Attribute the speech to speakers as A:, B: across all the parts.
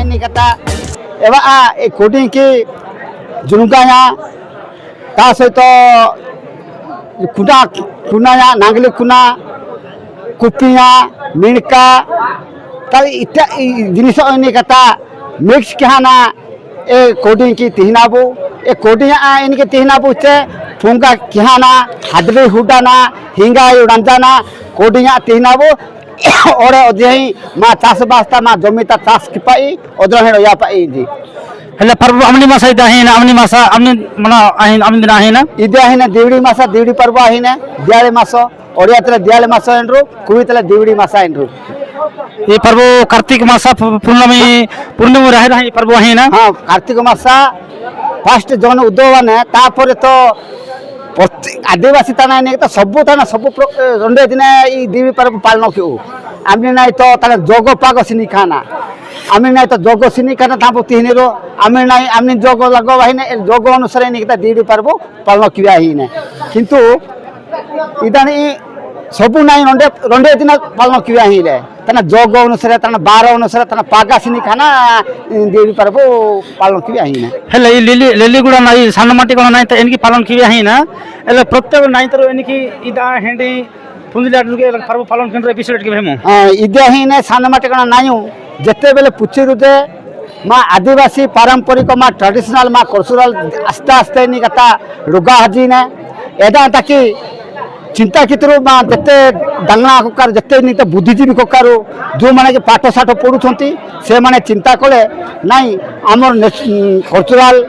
A: नहीं कहता एवं ए कोडिंग की जुनुकाया ता सहित कुना कुनाया नांगली कुना कुपिया मिणका तार इत्या जिनिस नहीं कहता मिक्स कहना ए कोडिंग की तिहनाबू ए कोडिंग इनके तिहनाबू चे फुंगा कहना हादरी हुडाना हिंगा उड़ाना कोडिंग तिहनाबू और अध्ययन माँ चाष बास्ता माँ जमीता चाष की पाई अध्ययन या पाई जी
B: हेल्ले पर्व अमनी मासा इदा है ना अमनी मासा अमनी मना आहिन अमनी दिन है ना
A: इदा है ना देवड़ी मासा देवड़ी पर्व है ना दियाले मासो ओडिया तले दियाले मासो एंड्रो कुई तले देवड़ी मासा एंड्रो
B: ये पर्व कार्तिक मासा पूर्णिमा रहे रहे पर्व है ना
A: हाँ कार्तिक मासा फर्स्ट जन उद्योगने तापर तो आदिवासी तना नहीं तो सबू तना सब रंडे दिन ये देवी पर्व पालन क्यों आमने नहीं तो ताले जोगो पागो सिनी खाना आमने नहीं तो जोगो सिनी खाना तापो तीहने रो आमने नहीं आमने जोगो लगो वही ने जोगो अनुसार नहीं कहता देवी पर्व पालन किया ही ने किंतु इदानी सबू नहीं रंडे रंडे दिन पालन किया ही ले तना जोगो अनुसार तना बार अनुसार तना पागा सिनी खाना देवी पर्व पालन किया ही ने
B: हेल्ले लिली लिली गुड़ा नहीं सान माटी गुड़ा नहीं तो इनकी पालन किया ही ना एले प्रत्येक नहीं तो इनकी इदा हेंडी पुंजला के पर्व पालन केंद्र एपिसोड के भेमो
A: इदा ही ने सान माटी गुड़ा नहीं जत्ते बेले पुची रुदे माँ आदिवासी पारंपरिक माँ ट्रेडिशनल माँ कल्चरल आस्ते आस्ते नहीं कहता रुगा हजी ने एदा ताकि चिंता कितरो माँ जत्ते दंगना कोकार जत्ते नहीं तो बुद्धिजीवी कोकारो जो माने के पाठ साठ पढ़ुछंती से माने चिंता कले नहीं आमर कल्चरल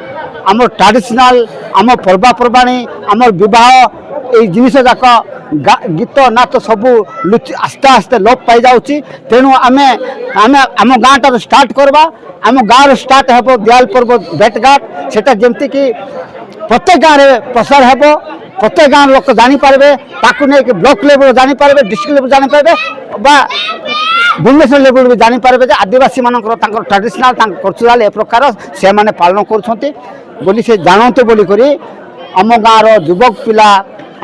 A: आमर ट्रेडिशनल आमर पर्वपर्वाणी आमर विवाह ये जिनिस जाक गीत नाच सबू आस्ते आस्ते लोप पाई जाउची तेणु आमे आमे आम गाँटा स्टार्ट करवा आम गाँव स्टार्ट हे दियाल पर्व भेटघाट सेटा जमती कि प्रत्येक गाँव में प्रसार हे प्रत्येक गाँव लोक जानीपारे ताकू नहीं ब्लॉक लेवल जानीपारे डिस्ट्रिक्ट लेवल जानीपारे भुवनेश्वर लेवल भी जानीपारे आदिवासी मानकर ट्रेडिशनल कल्चरल ए प्रकार से माने पालन करुछंती बोली से जानते बोली करी आम गाँव युवक पिला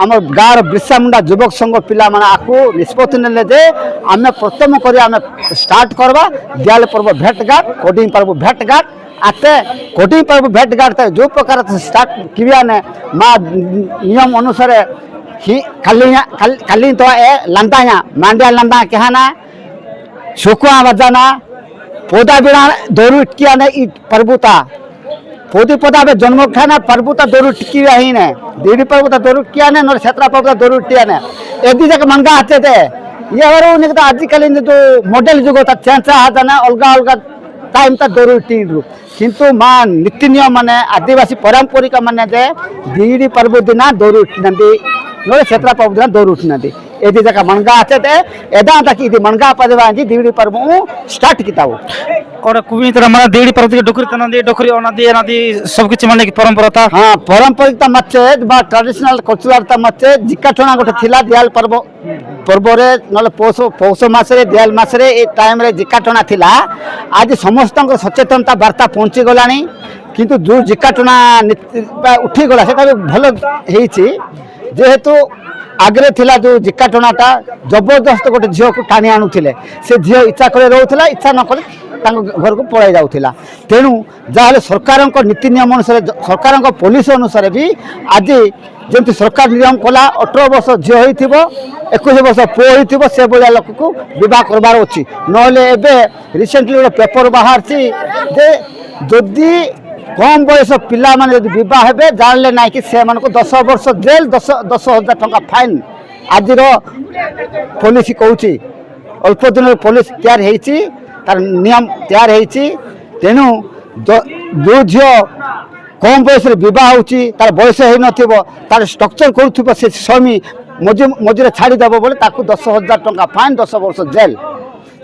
A: आम गाँव बिरसा मुंडा युवक संघ पिला माने आकू निष्पत्ति नेले जे आमे प्रथम करी आमे स्टार्ट करवा दियाल पर्व भेटघाट कोडिंग पर्व भेटघाट आते कोडिंग पर्व भेटघाट जो प्रकार स्टार्ट किया ने माँ नियम अनुसार ही खाली तो ए लंदाया मांडिया लंदा कहना सुकुआ बजाना पौधा बिना दौरू इटकिया ने पर्वता पोदी पदा में जन्म खाना पर्वता दौरू टिकिया ही ने देवी पर्वता दौरू किया ने नर क्षेत्र पर्वता दौरू टिया ने एदी जगह मनगा आते थे ये और नहीं तो आजिकल जो मॉडल जुग होता चेंज आता ना अलगा अलगा टाइम तक दौरू टीरू किंतु माँ नीति नियम माने आदिवासी पारंपरिक माने जे देवी पर्व दिन दौरू उठिनंदी नर क्षेत्र पर्व दिन दौरू उठिनंदी एदी जगह मनगा आते थे एदा तक इदी मनगा पदवा देवी पर्व स्टार्ट किताबो
B: और कुबी तरह माने देवी पर्व के डोकरी तना दे डोकरी ओना दे ना दी सब किछ माने की परंपरा था
A: हां पारंपरिकता मचे बा ट्रेडिशनल कल्चरलता मचे जिकाठोना गोटे थिला दियाल पर्व पर्व रे नले पौष मास रे दियाल मास रे ए टाइम रे जिकाठोना थिला आज समस्त सचेतनता वार्ता पहुंची गलानी किंतु जो जिकाठोना उठी गला सेटा भलो हेछि जेहेतु आगे थिला जो जिकाठोनाटा जबरदस्त गोटे झील को टाणी आणुले से झील इच्छा करे रोला इच्छा न करे घर को पड़ाई जाऊला तेणु जहाँ सरकार नीति नियम अनुसार सरकार पुलिस अनुसार भी आज जमी सरकार नियम कला 18 वर्ष झील हो 21 वर्ष पुओ हो से भाया लोक को बह करबार अच्छी ना रिसेंटली गोटे पेपर बाहर जदि कम बयस पिला माने बह हे जानले ना कि से 10 वर्ष जेल 10,000 टंका फाइन आज पुलिस कहूँ अल्प दिन पुलिस तैयार होती तार नियम तैयार होती तेणु जो झील कम बयस बह तार बयस हो न तार स्ट्रक्चर करुव से स्वामी मझे छाड़देव बोले 10,000 टंका फाइन 10 वर्ष जेल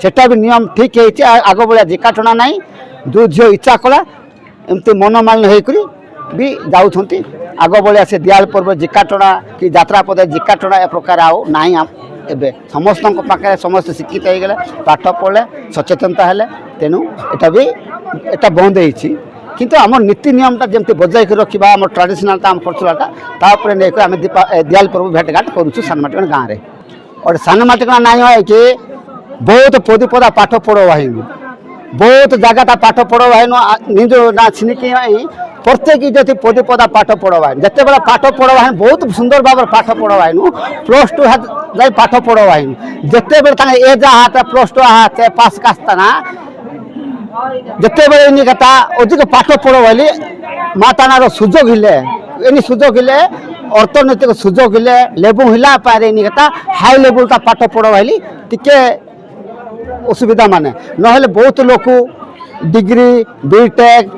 A: सेटा भी नियम ठीक है आग भाया जिकाटना ना जो झील इच्छा कला एमती मनोमालिन्य होकर भी जाऊँच आग भाया से दियाल पर्व जिकाटना कि जात्रा पद जिकाटना ए प्रकार आउ ना एबे समस्त पाखे समस्त शिक्षित हो गले पाठ पढ़ले सचेतनता हेले तेणु एटा भी एटा बंद होती किंतु आम नीति नियमटा जमी बजाई रखा आम ट्रेडिशनलटा आम कल्चरलटा तापर नहीं आम दियाल पर्व भेटघाट करुँ सानमाटिकणा गाँव में और सानमाटिकणा ना है कि बहुत पदी पदा पाठ पढ़ो भाई बहुत जगह पाठ पढ़वा निज ना छिनिकी प्रत्येक जो पदी पदा पाठ पढ़वा जिते बड़ा पाठ पढ़वा बहुत सुंदर भाव पाठ पढ़वा +2 जाए पाठ पढ़वा जिते बड़े एज आहते +2 आहते पास कास्ताना जिते बड़े इन कथा अधिक पाठ पढ़वाली मातानार सुजोग हिले इन सुजोग हिले अर्थनैतिक सुजोग हिले लेबू हिला पारे इन कथा हाई लेवल का पाठ पढ़वाली टिके असुविधा माने नहले बहुत लोक डिग्री बीटेक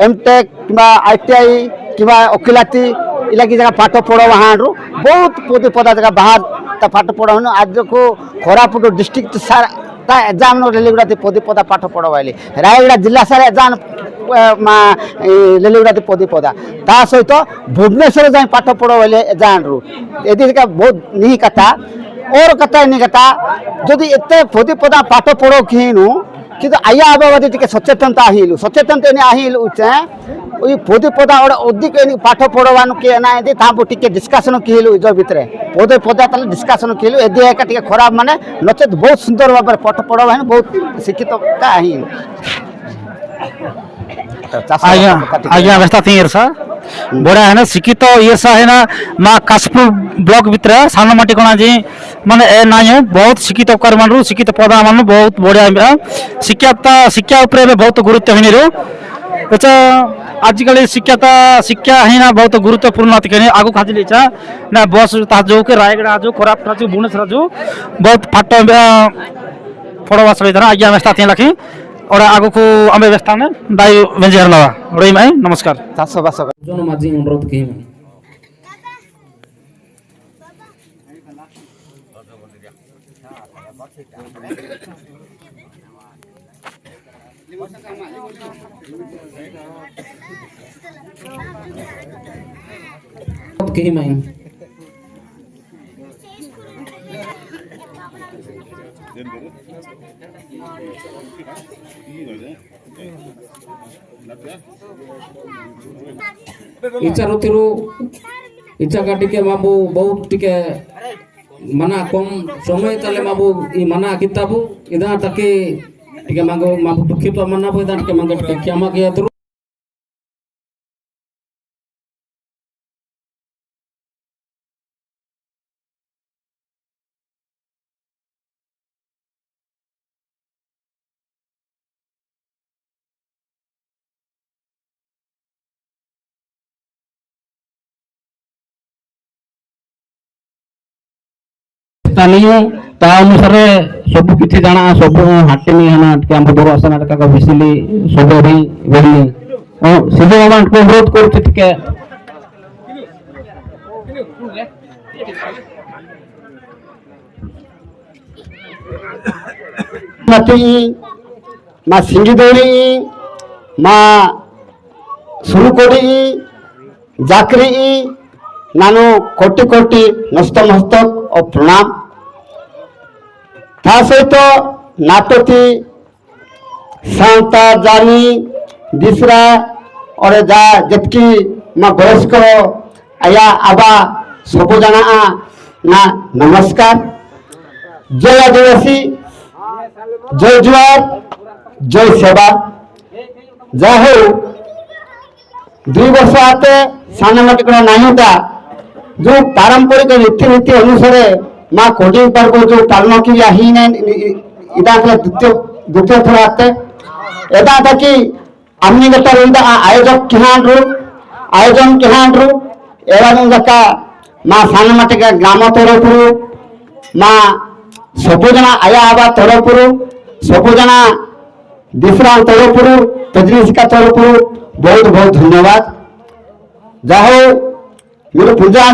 A: एमटेक कि आईटीआई कि वकिलाती इलाकी जगह पाठ पढ़वा हाँ बहुत पद पदा जगह बाहर पाठ पढ़ा आज को कोरापुट डिस्ट्रिक्ट सार एग्जाम रेलीगुड़ा पदी पदा पाठ पढ़वाली रायगढ़ जिला सारे एग्जाम रेलीगुड़ा पदी पदा ता सहित भुवनेश्वर जाए पाठ पढ़वाली एग्जाम रू यदि बहुत निही कथा और कथा इन कथा जदि एत पदी पदा पाठ पढ़ो किनु किंतु आया आबादी टे सचेतनता आहिलु सचेतनता आहिलु पदी पदा अधिक पाठ पढ़वान किए ना टे डिस्कसन किलु इज भितर पदे पदा डिस्कसन किलु एदि टे खराब माने नचेत बहुत सुंदर भाव पाठ पढ़वा बहुत शिक्षित आहिल
B: आज्ञा व्यवस्था थी सा बड़ा है ना शिक्षित ये सा है ना माँ काशपुर ब्लॉक भीतर सान माटी कोना जी माने ए नायो बहुत शिक्षित कर मानू शिक्षित पदा मानू बहुत बढ़िया शिक्षा ऊपर बहुत गुरुत्व हिनी रो अच्छा आजिकल शिक्षा ही ना बहुत गुरुत्वपूर्ण अति आगु खाली ना बस जो के रायगढ़ जो कोरापुट जो भुवनेश्वर जो बहुत फाट पड़वा सही आज्ञा व्यवस्था थी लखी और आगु को आम व्यवस्था में दाई वेंजर लवा रही माई नमस्कार
A: चाषबास
C: जन माझी अनुरोध की माई इच्छा रुतिरु इच्छा का टिके माबू बहुत टिके मना कम समय तले माबू ई मना किताबु इदा तके टिके मागो माबू दुखी तो मना बो इदा टिके मागो टिके क्षमा किया तुरु स्थानीय ता अनुसार सब किछि जाना सब हाटिनी हना के हम बरो आसना का विसिली सब भी वेली ओ सीधे अमाउंट को अनुरोध करछि के
A: मती मा सिंगिदोली मा सुरुकोडी जाकरी नानु कोटि कोटि नस्तमस्तक और प्रणाम ता सहित नाटोती सांता जानी दिसरा और जा जतकी मा वयस्क आया आबा सब जना ना नमस्कार जय आदिवासी जय जुआर जय सेवा जय हो 2 वर्ष आते सानमाटी को नाहीटा जो पारंपरिक रीतिनीति अनुसार माँ कोडिंग पर्व जो पालन की इदा द्वितीय थर आते एदा था कि आमनी गता आयोजक आयोजन किहांड्रु एवं जका माँ सानमाटी का ग्राम तरफ माँ सबुजना आया आबा तरफ सबुजना दिसरा तरफ पेजरिका तरफ बहुत बहुत धन्यवाद जाहो मेरे पूजा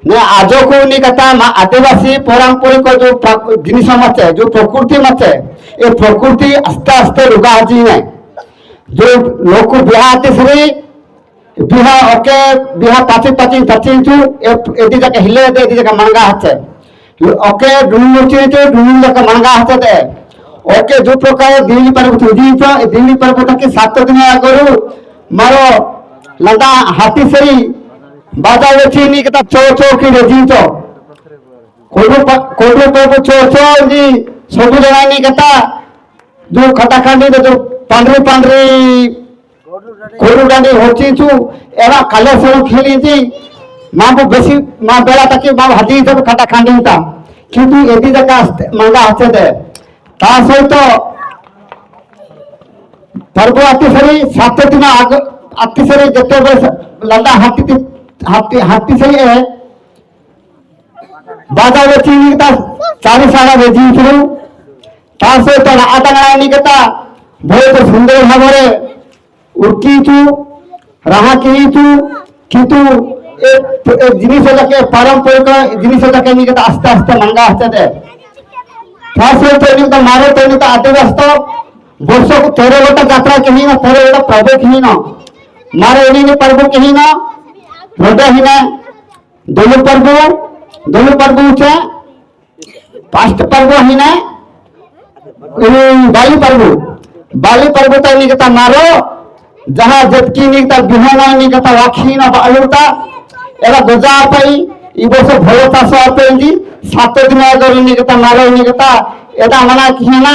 A: ने आज को नहीं कहता आदिवासी पारंपरिक जो जिनिस मत जो प्रकृति मत ये प्रकृति आस्ते आस्ते रुका हाजी है जो लोक बिहा आते सरी बिहा ओके बिहा पाची पाची पाची जो एदी जगह हिले दे एदी जगह मंगा हाथे ओके डुनु तो डुनु जगह मंगा हाथे ओके जो प्रकार दिल्ली पर तक 7 दिन आगरू मारो लंदा हाथी सरी बाजा वेची नी कता चो की रेजी तो कोडो को चो जी सब जना नी कता जो खटाखंडी जो पांडरी पांडरी कोरु डांडी होची छु एवा काले सरो खेली जी मां को बेसी मां बेला तक मां हाजी सब खटाखंडी था किंतु एदी जका मंगा हते दे ता सहित पर्व अतिसरी 7 दिन आग अतिसरी जते लंडा हाथी सही है बाजा वेची निकता 40 साल वेची छु ता सहित आदंगणा निकता बहुत सुंदर भाବରେ उर्कीचु राहा किचु किंतु एक जिनिस जाके पारंपरिक जिनिस जाके निकता आस्ते आस्ते मंगा आस्ते दे फासे तो निकता मारो तो निकता आदिवासी वर्ष को 13 गोटा यात्रा कहीं ना 13 गोटा पर्व कहीं ना मारे इनी पर्व कहीं ना रोडा ही ना दोनों पर्व उचे पास्ट पर्व ही ना बाली पर्व तो निकता मारो जहाँ जतकी निकता बिहाना निकता वाखी ना बालुता एला गोजा पाई ई वर्ष भलो चाष आपेंजी 7 दिन आगर निकता मारो निकता एदा मना किना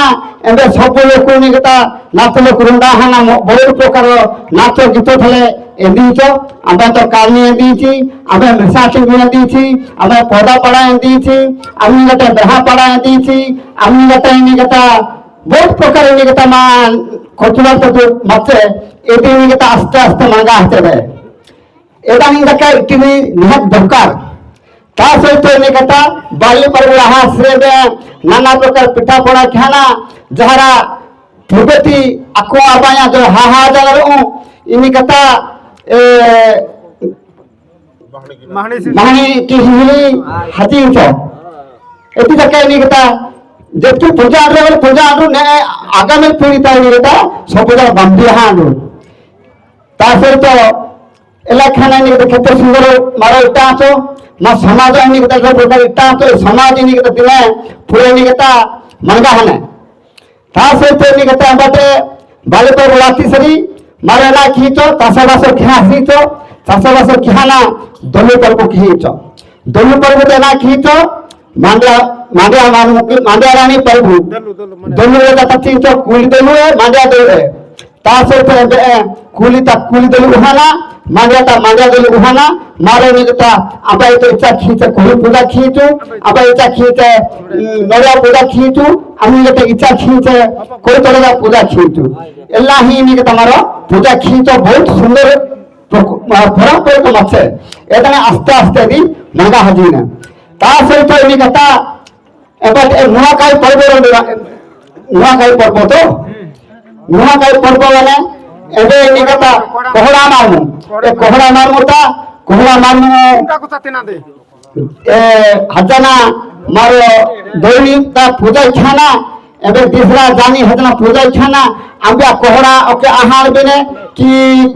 A: एबे सब लोक निकता नाच लोक रुंडा हाना बहुत प्रकार नाच गीत थले एदीचो आबे तो कानी एदीची आबे मिसाटी भी एदीची आबे पौधा पड़ा एदीची आमी गटे ब्रहा पड़ा एदीची आमी गटे निकता बहुत प्रकार निकता मा कोचुला तो मचे एदी निकता आस्ते आस्ते मंगा हते दे एदा निकता इतनी निहत दरकार ता सहित निकता बाली पर्व आश्रय दे नाना प्रकार पिठा पड़ा खाना जहरा प्रगति आको आबाया जो हाहा जगर इनी कता महनी की हिली हाथी चो एती तक इनी कता जबकि पूजा आडू ने आगामी पीढ़ी ता इनी कता सब जगह बंदी हांडू ता सहित एला खाना इनी कता केते सुंदर मारो इटा आछो मा समाज इनी कता जो प्रकार इटा आछो समाज इनी कता दिने पूरे इनी कता मंगा हने ता सहित इनी कता बाटे बाले पर राती सरी मारे ना खीचो चाषबास खीचो चाषबास खीहाना दोलू पर्व खीचो दोलू पर्व देना खीचो मांडिया रानी पर्व दोलू खीचो कूली दोलू है मांडिया दोलू है ता सहित कूली दोलू उहाना मांडिया दोलू उहाना मारे निकता अबे तो इच्छा खींचे कोई पूजा खींचो अबे इच्छा खींचे नौरा पूजा खींचो अमी जते इच्छा खींचे कोई तरह पूजा खींचो एला ही निकता मारो पूजा खींचो बहुत सुंदर परंपरिक मचे एदने आस्ते आस्ते दी मंगा हजीने ता सहित निकता एबे नुआखाई पर्व तो नुआखाई पर्व वाले एबे निकता कोहड़ा मारमुता कोहड़ा मारमु हजना मारो दोली ता पूजा खाना एबे दूसरा जानी हजना पूजा खाना आंबा कोहड़ा ओके आहार बिने कि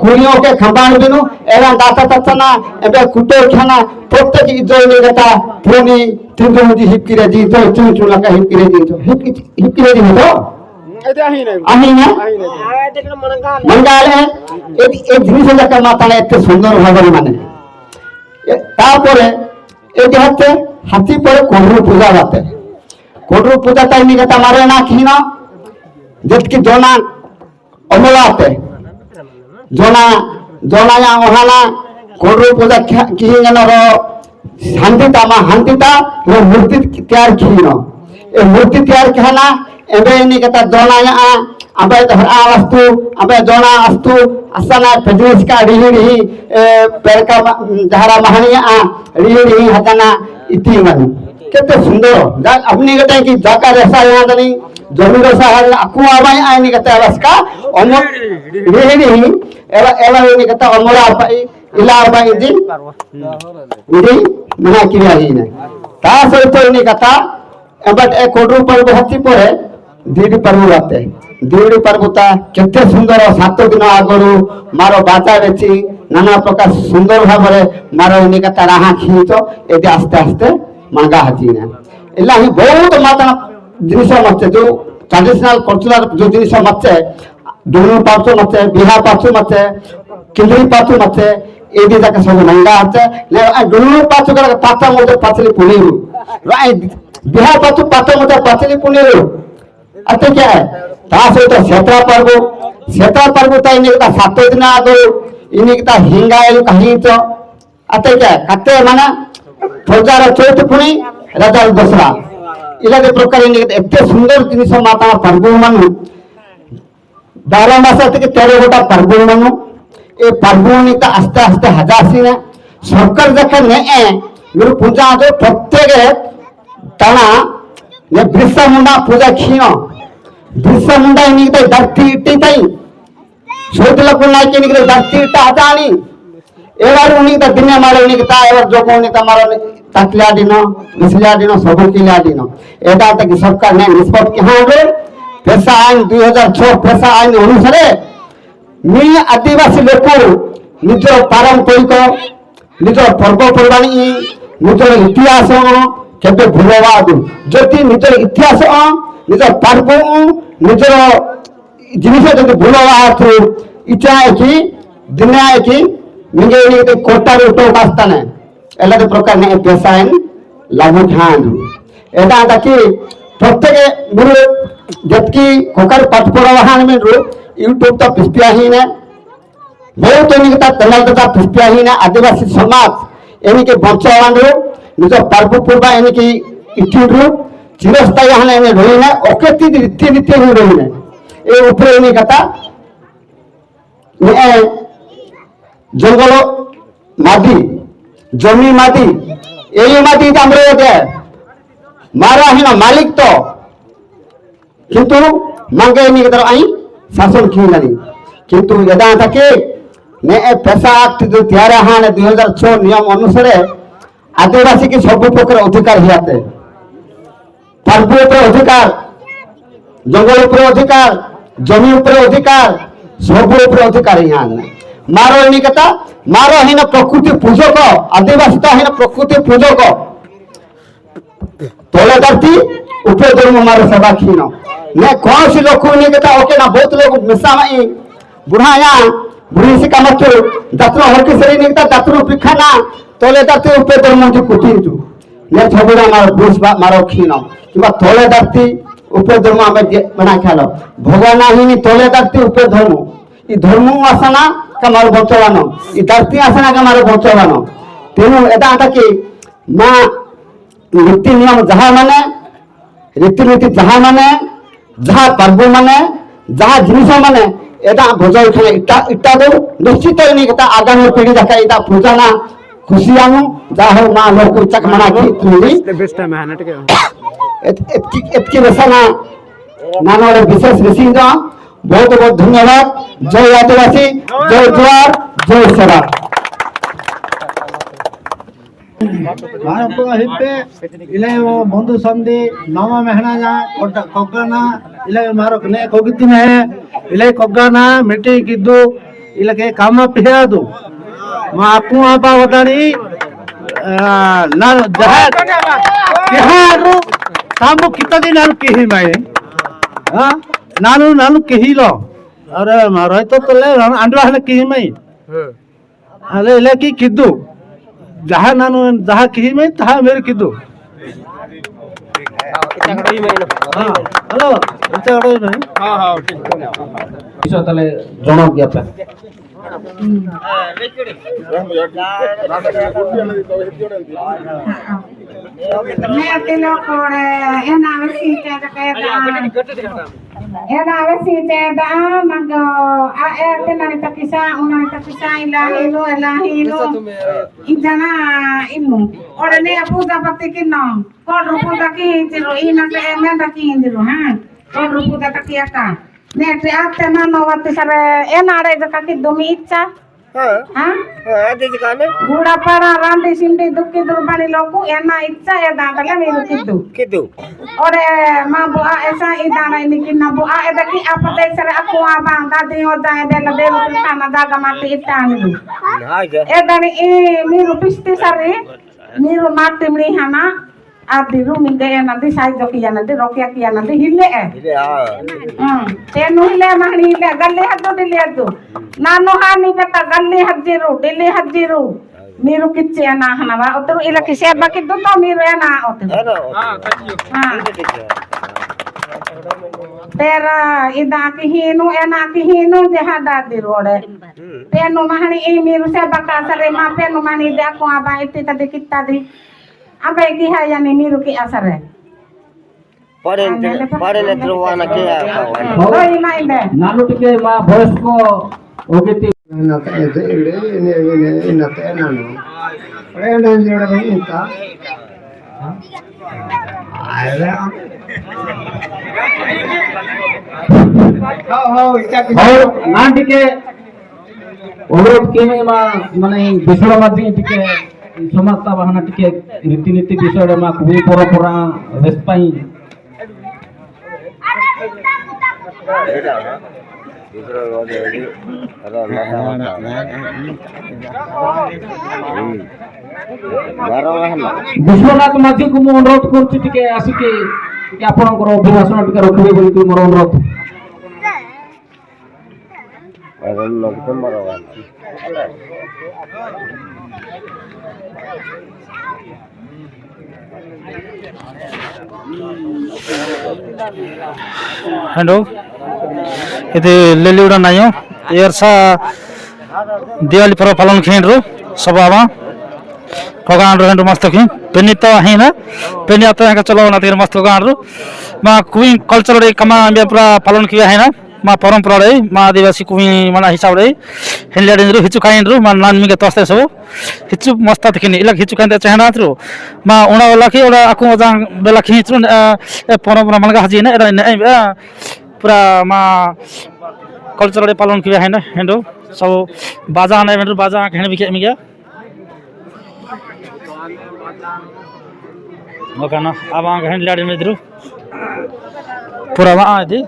A: कुड़ियों के खंबाण बिनु एवं दाता ततना एबे कुटो खाना प्रत्येक इजोई निगता फोनी तिंदो मुजी हिपकिरे जी तो चुनचुना का हिपकिरे जी तो हिपकिरे जी तो आही ना मंगाले एक जिनिस जका माताने एते सुंदर भाବରେ माने तापरे एटी हते हाथी परे कोडरू पूजा बाते कोडरू पूजा ताई निगता मारे ना खीना जतकी जोना अमलाते जोना या ओहाना कोडरू पूजा किहिंगन रो शांतिता रो मूर्ति तैयार खीनो ए मूर्ति तैयार कहना एबे निगता जोना या अबे तो हर वस्तु अबे जोना अस्तु असना पेजस का रिही पेरका जहरा महनिया रिही हतना इति मन केते सुंदर अपनी गटे की जाका रेसा यहाँ दनी जमीन रेसा हर अकु आबाई आनी गते अवस्का अमर रिही एवा निगता अमरा पाई इला पाई जी मना किया ही ने ता सहित निगता एबट ए कोडरू पर्व हती परे दीडी पर्व आते दीडी पर्वता केते सुंदर 7 दिन आगरू मारो बाचा बेची नाना प्रकार सुंदर भाबरे मारो निकता राहा खीचो एदे आस्ते आस्ते मांगा हजीना इला ही बहुत माता जिनिस मते जो ट्रेडिशनल कल्चरल जो जिनिस मते दोनो पाचो मते बिहा पाचो मते किंदरी पाचो मते एदे जाके सब मांगा आते ले दोनो पाचो का पाचा मोते पाचली पुनीरु राय बिहा पाचो मोते पाचली पुनीरु अते क्या है ତା ସହିତ ସେତରା ପର୍ବ ତ ଇନିକିତା 7 ଦିନ ଆଗରୁ ଇନିକିତା ହିଙ୍ଗାଏଲୁ କାହିଁଚ ଆତେ କାତେ ମାନେ ଫୌଜାର ଚୌଥ ପୁଣି ରାଜାର ଦଶରା ଇଲାକେ ପ୍ରକାର ଇନିକିତା ଏତେ ସୁନ୍ଦର ଜିନିଷ ମାତା ପର୍ବ ମାନୁ 12 ମାସ থেকে 13 গোটা পর্ব মানু এই পর্ব নিতা আস্তে আস্তে হাজাসি না সরকার দেখে নে গুরু পূজা আদে প্রত্যেকে টানা নে বিরসা মুন্ডা পূজা ক্ষীণ বিরসা মুন্ডা নিতে ধরতি ইটি তাই সৈতলা কোনাই কে নিতে ধরতি ইটা হাজানি এবার উনিতা দিনে মারে নিতা এবার যোগ নিতা মারে তাকলা দিন মিসলিয়া দিন সব কিলা দিন এটা থেকে সরকার নে নিষ্পত্তি কি হবে পেশা আইন 2006 পেশা আইন অনুসারে মি আদিবাসী লোক নিজের পারম্পরিক নিজের পর্বপর্বাণী নিজের ইতিহাস কেবে ভুলবা যদি নিজের ইতিহাস নিজের পর্ব নিজের জিনিস যদি ভুলবা ইচ্ছা কি দিনে কি নিজে কোটার উঠোক আসতানে এলাকা প্রকার পেশা আইন লাগু খাঁদু এটা কি প্রত্যেকে গুরু जबकि कोकर पाठ पढ़ावाहन में रो यूट्यूब तो पिस्पिया ही ने बहुत एनिकता तलाल तथा पिस्पिया ही ने आदिवासी समाज एनिके बचावान रो निज पर्व पूर्वा एनिके इट्यूड रो चिरस्थायी हने एने रोई ने ओकेति रीति रीति ही रोई ने ए ऊपर एनिकता ने जंगल मादी जमी मादी एई मादी हमरे दे मारा हिना मालिक तो किंतु मांगे नहीं कदर आई शासन खीलानी किंतु यदा तके ने पेशा एक्ट जो तैयार हां 2006 नियम अनुसार आदिवासी के सब प्रकार अधिकार हियाते पर्व पर अधिकार जंगल पर अधिकार जमी पर अधिकार सब पर अधिकार हियां मारो नहीं कता मारो हिना प्रकृति पूजक आदिवासी तो हिना प्रकृति पूजक तोले धरती ऊपर धर्म मारो सभा खीनो ने कौन सी लोग नहीं कहता ओके ना बहुत लोग मिसा माई बुढ़ा यहाँ बुढ़ी से का मत दत्रो हर की सरी नहीं कहता दत्रो पिखाना तोले धरती ऊपर धर्म जो कुटी तू ने झगड़ा मारो बुश मारो खीनो किंवा तोले धरती ऊपर धर्म हमें बना खेलो भगवान ही नहीं तोले धरती ऊपर धर्म ये धर्म आसना का मारो बचवानो ये धरती आसना का मारो बचवानो तेनु एदा आता कि माँ नीति नियम जहाँ माने रीतिनीति जहाँ माने जहाँ पर्व माने जहाँ जिनिस माने एटा भोजन खाने इटा दो निश्चित नहीं कहता आगामी पीढ़ी देखा इटा पूजा ना खुशी आनु जहाँ हो माँ लोग को चक मना की तुरी इतकी वैसा ना नाना वाले विशेष विशिष्ट बहुत बहुत धन्यवाद जय आदिवासी जय जुआर जय सरा
D: इले वो बंधु संधि नामा महना जा कोगना इले मारो ने कोगिति में इले कोगना मिट्टी किदु इले के काम पिया दु मा आपु आपा वदानी ना जहा केहारू सामु कितदी नानु केही माए हां नानु केही लो अरे मारो तो तले अंडवा हने केही माई अरे इले की किदु जहाँ नानु जहाँ कही में तहाँ मेरे किदु हेलो इतना अड़ोई में हाँ हाँ ठीक है
C: इसे तले जोनो गया पे
E: मैं तिलो कोड़े ये नाम सीटे दा मगो आ ए नानी तकिसा इलाहीनो इजना इमु ओडने पूजा पत्ती किनो कोड रूपदा की हिंदिरो इना ते मेंदा की हिंदिरो हां कोड रूपदा तकिया का ने ते आते ना नवती सरे ए नाडे जका की दुमी इच्छा हां अदे जकाने गुड़ा पाड़ा रांडी सिंडी दुक्की दुर्बानी लोगु एना इच्छा ए दांतले मेरु किदु ओरे मां बुआ ऐसा ई दाना इनकी ना बुआ ए दकी आपते सरे अकुआ बांदा दे हो जाए दे लदे खाना दागा माटी इतानी ए दानी ए मेरु पिस्ती सरे मेरु माटी मणी हाना आदि रू मिंगे एना दी साई जोकी जाना दे रोकिया किया ना दे हिले तेनु हिले मानी हिले गल्ले हद्दो दिले हद्दो नानो हानी कता गल्ले हज्जिरू दिले हज्जिरू मीरू किच्चे ना हनवा उतरू इला किसे बाकी दो तो मीरू ना उतरू हां तेरा इदा की हिनु एना की हिनु जहादा दिरोड़े पेनु महनी ई मिरु से बका सरे मा पेनु महनी देखो आबा इति तदे कित्ता दी अबे की है यानी मिरु की असर है
F: पढ़े ले द्रोवाना के
E: कोई नहीं दे
C: नानु टिके मा भॉइस को ओकेती और नान टिके অনুরোধ কেমে মা মানে বিষয় মাঝে টিকে সমাজতা বাহানা টিকে রীতিনীতি বিষয়ে মা খুবই পরপরা রেস্ট পাই বিশ্বনাথ মাঝি কু অনুরোধ করছি টিকে আসিকে আপনার অভিভাষণ টিকে রখিবে বলি মোর অনুরোধ
B: हेलो इथे लेलिउडा नायो एरसा दिवाली पर्व पालन खेंड्रो सबावा पगान रो मस्त खि पेनी तो है ना पेनी आता है चलो ना तेरे मस्त पगान रो मा कुई कल्चर रे कमा बे पूरा पालन किया है ना मा परंपरा रे मा आदिवासी कुई मना हिसाब रे हेलियाडिन रो हिचु खाइन रो मा नान मिगे तस्ते सब हिचु मस्त तखिन इला हिचु खाइन चाहना रो मा ओना वाला की ओला आकु जां बेला खिचरो ए परंपरा मनगा हजी ना एरा पूरा मा कल्चर रे पालन किया है ना हेंडो सब बाजा ना हेंडो बाजा खेने बिके मिगे ओकाना अब आ हेलियाडिन में दरो पूरा मा आदि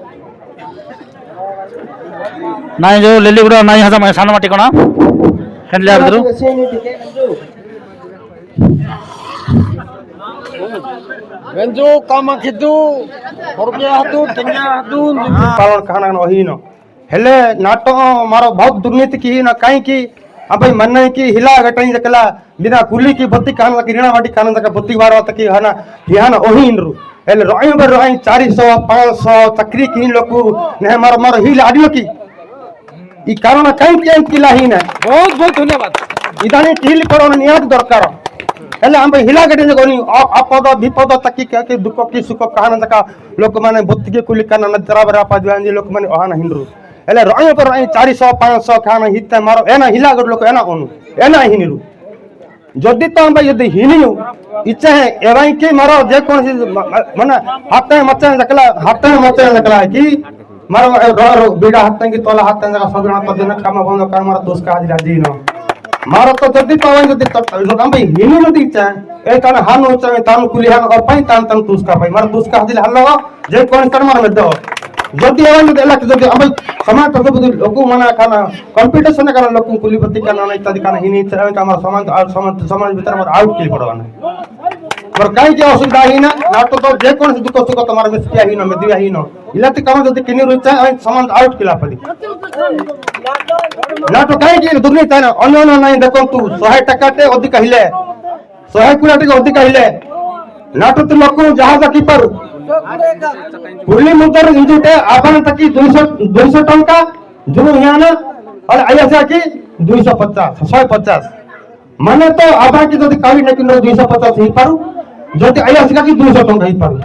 B: नाई जो लेली गुड़ा नाई हजा मैं साना माटी कोना हेंडले आदरो
D: गंजो कामा खिदू रुपया हतु तन्या हतु पालन कहना न ही न हेले नाटो मारो बहुत दुर्नीति की न काई की अबे मन की हिला गटई जकला बिना कुली की बत्ती कान की रीणा माटी कान तक बत्ती बार तक की हना हियान ओही इनरु हेले रोई बर रोई 400 500 तकरी की लोकु ने मारो मारो हिल आडियो की ई कारण काई केन किला ही न बहुत बहुत धन्यवाद इदानी ढील करो नियात दरकार हेले हम हिला गटे जगोनी आपद विपद तकी के दुख की सुख कहना तक लोक माने बत्ती के कुली कान न बराबर आपा दिवांजी लोक माने ओहाना हिनरु हेले रोई पर रोई 400 500 खाना हिते मारो एना हिला गट लोक एना ओनु एना हिनिरु जदि तो हम यदि हिनियु इच्छा है एवं के मारो जे कौन सी माने हाथे मचे जकला हाथे मचे जकला कि मारो रो बिडा हाथे की तोला हाथे जका सगना तो दिन काम बंद कर मारो दोस्त का हाजिर जी न मारो तो जदि पावन जदि हम हिनि नदी इच्छा ए तन हान उच्चा में तानु कुली हान और पई तान तान दोस्त का भाई मारो दोस्त का हाजिर हल्लो जे कौन कर मारो में दो जदि एवं जदि एला जदि हम समाज तो बुद्धि लोक माना खाना कंपटीशन करना लोक कुली बत्ती करना इत्यादि करना हिनि हमारा समाज भीतर हमारा आउट के पड़वाना पर काई के असुविधा ही ना नाटो तो जे कोन दुख सुख तुम्हारा में किया ही ना में दिया ही ना इलाती काम जदि किनी रुचा समाज आउट किला पड़ी नाटो काई के दुर्नी ताना अन्य नहीं देखो तू 100 टका ते अधिकहिले 100 कुला टका अधिकहिले नाटो तो लोक जहाज की पर पुरली मुदर इंजुटे आबान तकी 200 टंका जुनु हियाना और आयासा की 250 150 माने तो आबा की जदि काली न किनो 250 ही पारु जदि आयासा की 200 टंका ही पारु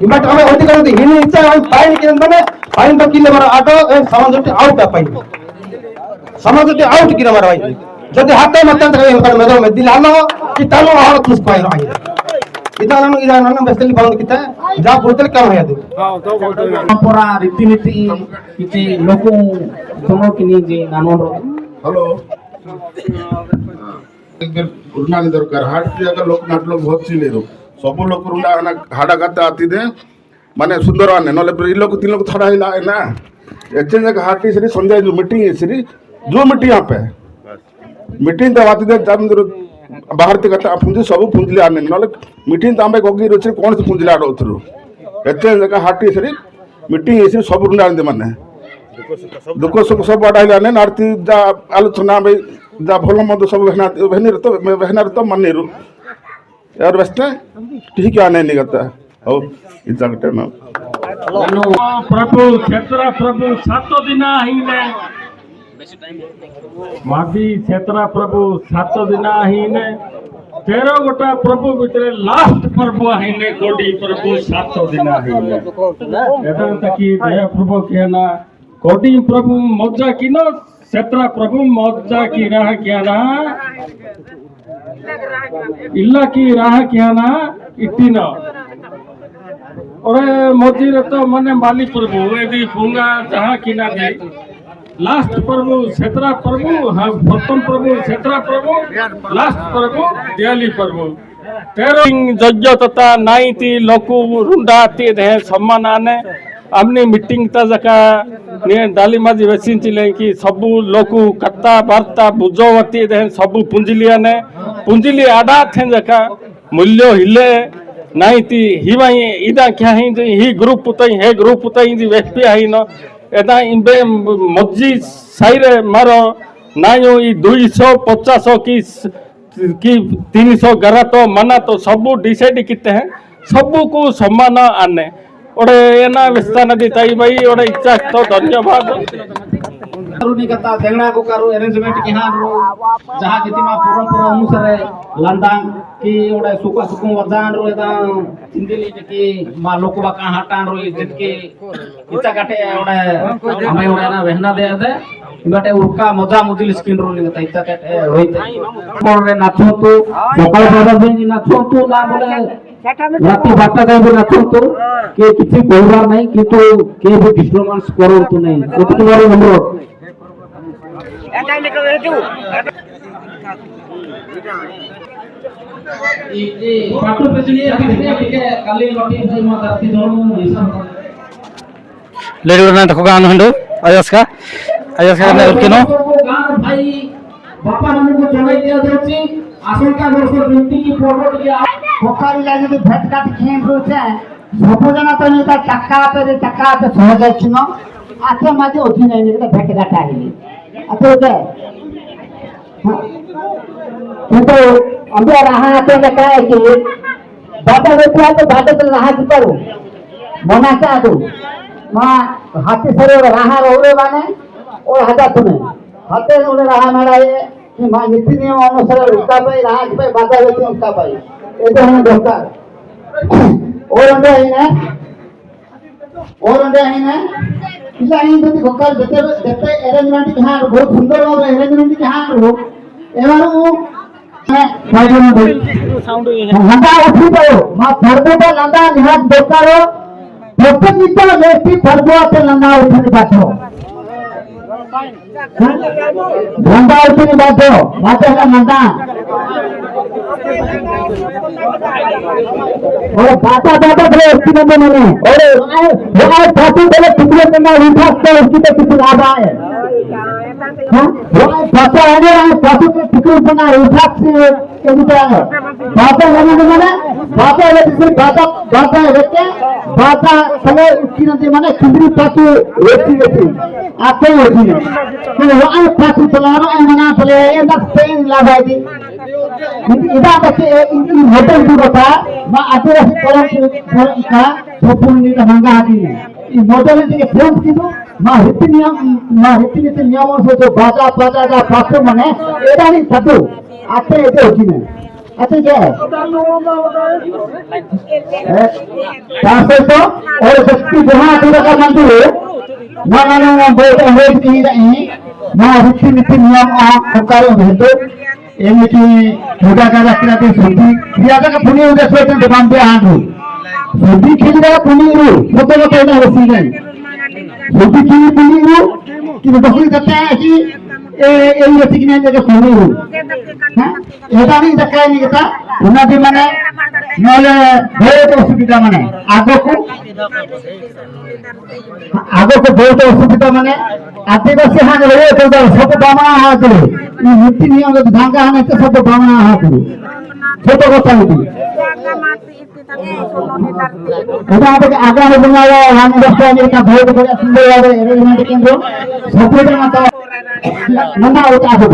D: इमाट हमें अधिक कर दी हिनी इच्छा हम फाइन के माने फाइन तो किले मारा आटो ए समाज आउट आ पाई समाज आउट की मारा भाई जदि हाथे मत तक मेदो में दिल हालो कि तानो हाल खुश पाई रही इदान बेसली बाउंड किता जा बोतल कम है दे हां तो
C: परंपरा रीतिनीति किछि लोक दोनो किनी जे नानो
G: हेलो उड़ना की दरकार हाट की अगर लोक नाट लोग बहुत चिले रो सब लोग रुंडा ना हाडा करते आती दे माने सुंदर आने नले ई लोग 3 लोग थोड़ा हिला है ना एक्चुअली जगह हाट की सरी संजय जो मीटिंग है सरी जो मीटिंग यहां पे मीटिंग तो आती दे जब बाहर ते कता पुंजी सब पुंजले आने नले मीटिंग तांबे गोगी रोचे कोन से पुंजले आडो उतरो एक्चुअली जगह हाट की सरी मीटिंग है सरी सब रुंडा आने माने दुख सुख सब आडाइले आने आरती जा आलोचना भाई जा भलो मद सब बहना तो मन नहीं यार बेस्ट ठीक है आने नहीं करता हो इतना ना
F: प्रभु क्षेत्र प्रभु 7 दिन हिने मादी क्षेत्र प्रभु 7 दिन हिने 13 गोटा प्रभु भितर लास्ट पर्व हिने गोडी प्रभु 7 दिन हिने एटा तकी दया प्रभु केना गोडी प्रभु मज्जा किनो क्षेत्र प्रभु मज्जा की राह क्या ना इल्ला की राह क्या ना इतिना और मजीर तो मने माली प्रभु यदि पुंगा जहाँ किना दे लास्ट प्रभु क्षेत्रा प्रभु हाँ प्रथम प्रभु क्षेत्रा प्रभु लास्ट प्रभु दियाली प्रभु तेरिंग जज्ञ तथा नाइती लोकु रुंडाती दे सम्मान आने अपनी मीटिंग ता जका ने डाली माजी वैसिन चिले कि सबु लोकु कत्ता वार्ता बुझोवती दे सबु पुंजलिया ने पुंजली आडा थे जका मूल्य हिले नाइती हिवाई इदा क्या ही ग्रुप तई हे ग्रुप तई दी वेस्पी आई न एदा इबे मज्जी साइरे मारो नायो ई 250 की 300 गरा तो मना तो सबू डिसाइड किते हैं सबू को सम्मान आने ओडे एना विस्तार नदी ताई भाई ओडे इच्छा तो धन्यवाद
H: करुनी कता देंगना को करू अरेंजमेंट के हां रो जहां गतिमा परंपरा अनुसार लंदांग की ओडे सुका सुकुम वदान रो एदा चिंदिली की मा लोकबा का हटान रो जितके इता काटे ओडे हमें ओडे ना बहना दे दे बटे उरका मजा मुजिल स्किन रो लिंग इता काटे होइते कोन रे नाचो तो सकाळ बाबा बेनी नाचो तो ना बोले राती 12टा जाय नाचो तो के किछि कहबार नहीं किंतु के भी डिस्टर्बेंस करो तो नहीं एतकी बारे हमरो पाटो पेजनी के काली लटी जमा धरती दोनों हिसाब
B: लेडी ना देखो गान हंडो आजस का ने किनो
H: भाई बापा हमको जणाई दिया जाउची आशंका वर्ष व्यक्ति की फोटो के
A: पोखरी लागे तो भेट काट खेम रोचे सब जना तो नहीं टक्का पे सहज छिनो आथे माजे ओथि नहीं ने भेट काट आइली अतो के तो अंबे रहा तो लगा है कि बाटा बेटा तो बाटा तो रहा की करू मना का दो मां हाथी सरे रहा रोरे माने और हटा तुने हाथे उन्हें रहा मेरा ये कि मां नीति नियम अनुसार उसका पे रहा पे बाटा बेटी उसका पे ये तो हम दोस्ता और अंदर है ना इला इन तो गोकाल देते अरेंजमेंट के हां बहुत सुंदर और अरेंजमेंट के हां रो एवार वो साउंड लंदा उठी पयो मा फरबोटा लंदा निहात दोकारो प्रत्येक नित्य लेती फरबोटे लंदा उठी बातो लंदा उठी बातो बातो का लंदा और बाता बड़े उसकी नंबर मैंने और वो फाटू पहले कितने में ना उठाते उसकी तो किसी लाभ आए वो फाटा है ना फाटू के कितने बना उठाते के लिए है बाता मैंने बाता है जिससे बाता रहते बाता पहले उसकी नंबर मैंने कितनी फाटू रहती आते होती है तो वो फाटू चलाना है मना चले ये ना पेन लाभ है इधर बच्चे इनकी होटल की बता मां आदिवासी परम का सपूर्ण का मंगा आदि है इस होटल के फ्रेंड्स की तो मां हित नीति नियमों से जो बाजा का पात्र मने एदा नहीं सदु आते एते होती है आते क्या है तासे तो और शक्ति जहां का मंदिर ना बोलते हैं कि नहीं मां हित नीति नियम कार्य भेदो एमिटी पूजा का रखना ते सुधी क्रिया का पुण्य उदे सोते दुकान पे आंदो सुधी खिलदा पुण्य रो फोटो को पेना होसी गई सुधी की पुण्य रो कि बकरी कहता है कि ए ये ठीक नहीं जगह पुण्य रो हां एदा नहीं दक्का नहीं कहता पुण्य भी माने नले बहुत असुविधा माने आगो को बहुत असुविधा माने आदिवासी हां रे तो सब बामना हाथ रे नीति नियम भांगा है तो सब बामना हाथ रे छोटो को ताई आगामी दिनों रामदास का बहुत बड़ा सुंदर अरेंजमेंट केंद्र सपोर्ट मत मना होता है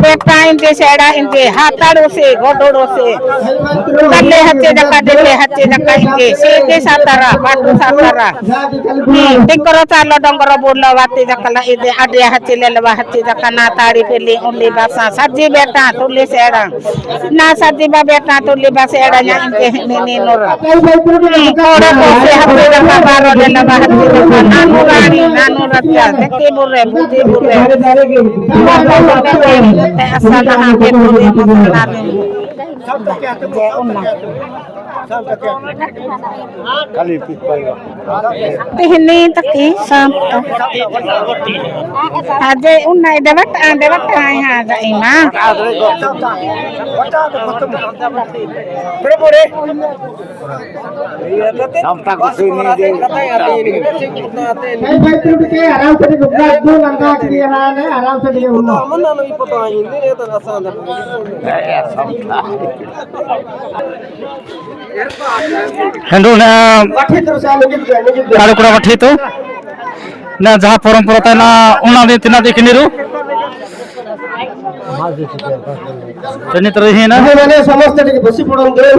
E: बेटा इनके सेड़ा इनके हाथाड़ो से गोडोड़ो से कल्ले हत्ते जका इनके सीधे सातारा बाटू सातारा टिकरो चालो डंगरो बोलो वाते जकला इदे आडे हत्ते लेलवा हत्ते जका ना ताड़ी पेली उल्ली बासा सज्जी बेटा तुल्ली सेड़ा ना सज्जी बा बेटा तुल्ली बा सेड़ा या इनके नी नोर कोड़े कोसे हत्ते जका बारो लेलवा हत्ते जका नानू रानी नानू रत्या देखते बुरे बुद्धि बुरे ऐसा कहा के बुरे बुरा में तिहनी तकी sam aje unnai debat ai ha dai ma
A: sampai ke sini je
D: आराम से रुकना दो लंका के है आराम से लिए उन्नो
B: हेंडो ना कारुकुड़ा मठी तो ना जहाँ परंपरा ता ना उना दिन तिना देखने रू तनी तरह ही ना
D: मैंने समस्त टिके बसी पड़न दे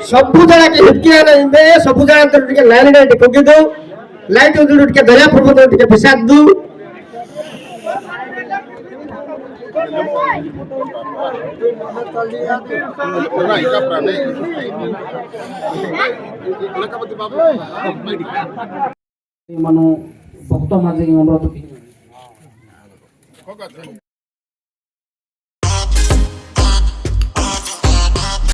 D: सबु जगह के हिटकिया ना इंदे सबु जगह अंतर टिके लाइन डे कोगी दो लाइट उदुड टिके दया प्रभु टिके पिसाद दू
C: मनो भक्त माझे अनुरोध